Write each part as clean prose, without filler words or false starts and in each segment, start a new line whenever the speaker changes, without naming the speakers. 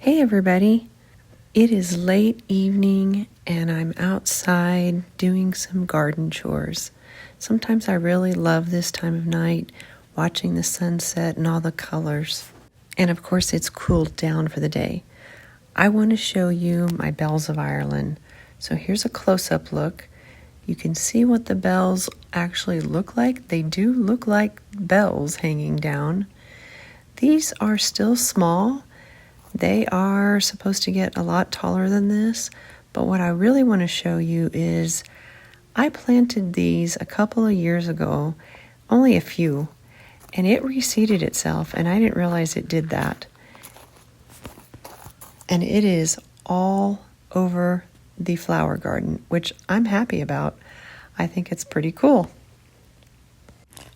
Hey everybody, it is late evening and I'm outside doing some garden chores. Sometimes I really love this time of night, watching the sunset and all the colors. And of course it's cooled down for the day. I want to show you my bells of Ireland. So here's a close-up look. You can see what the bells actually look like. They do look like bells hanging down. These are still small. They are supposed to get a lot taller than this, but what I really want to show you is I planted these a couple of years ago, only a few, and it reseeded itself, and I didn't realize it did that. And it is all over the flower garden, which I'm happy about. I think it's pretty cool.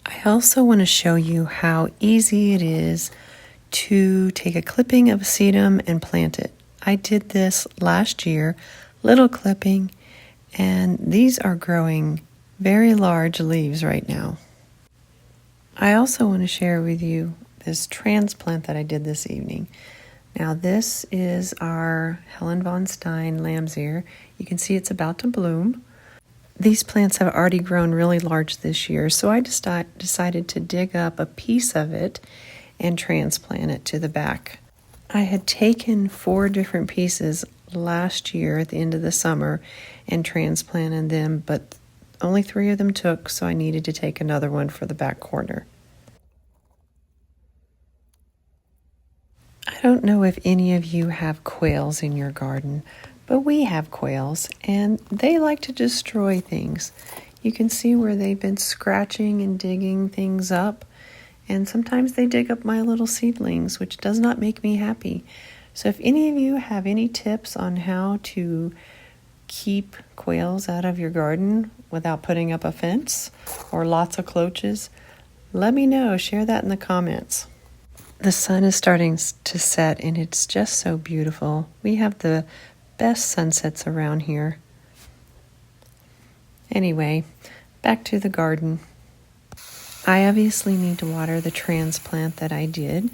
I also want to show you how easy it is to take a clipping of a sedum and plant it. I did this last year, little clipping, and these are growing very large leaves right now. I also want to share with you this transplant that I did this evening. Now this is our Helen von Stein lamb's ear. You can see it's about to bloom. These plants have already grown really large this year, so I decided to dig up a piece of it and transplant it to the back. I had taken 4 different pieces last year at the end of the summer and transplanted them, but only 3 of them took, so I needed to take another one for the back corner. I don't know if any of you have quails in your garden, but we have quails, and they like to destroy things. You can see where they've been scratching and digging things up. And sometimes they dig up my little seedlings, which does not make me happy. So if any of you have any tips on how to keep quails out of your garden without putting up a fence or lots of cloches, let me know. Share that in the comments. The sun is starting to set and it's just so beautiful. We have the best sunsets around here. Anyway, back to the garden. I obviously need to water the transplant that I did,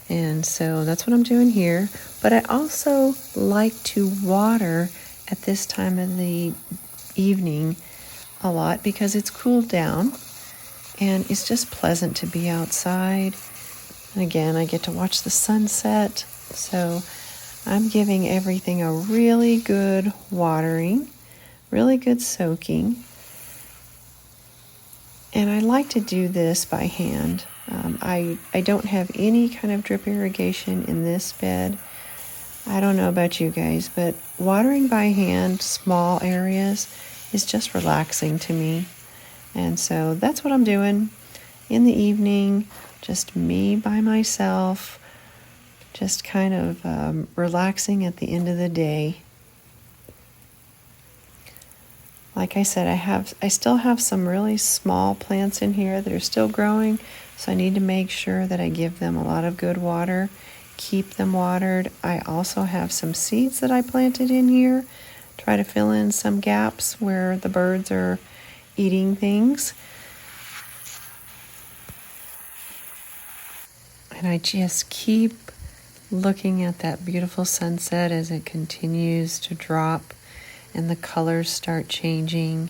and so that's what I'm doing here. But I also like to water at this time of the evening a lot because it's cooled down and it's just pleasant to be outside. And again, I get to watch the sunset, so I'm giving everything a really good watering, really good soaking. And I like to do this by hand. I don't have any kind of drip irrigation in this bed. I don't know about you guys, but watering by hand small areas is just relaxing to me. And so that's what I'm doing in the evening, just me by myself, just kind of relaxing at the end of the day. Like I said, I still have some really small plants in here that are still growing, so I need to make sure that I give them a lot of good water, keep them watered. I also have some seeds that I planted in here, try to fill in some gaps where the birds are eating things. And I just keep looking at that beautiful sunset as it continues to drop and the colors start changing.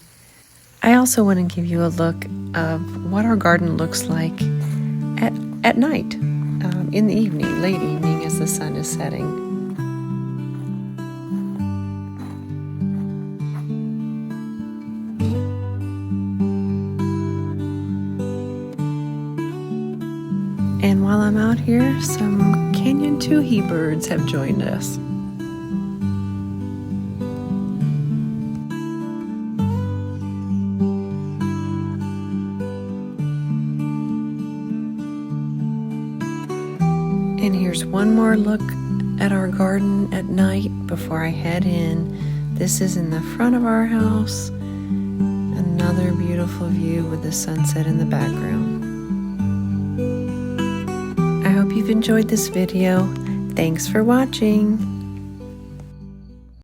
I also want to give you a look of what our garden looks like at night, in the evening, late evening as the sun is setting. And while I'm out here, some canyon toohey birds have joined us. And here's one more look at our garden at night before I head in. This is in the front of our house. Another beautiful view with the sunset in the background. I hope you've enjoyed this video. Thanks for watching.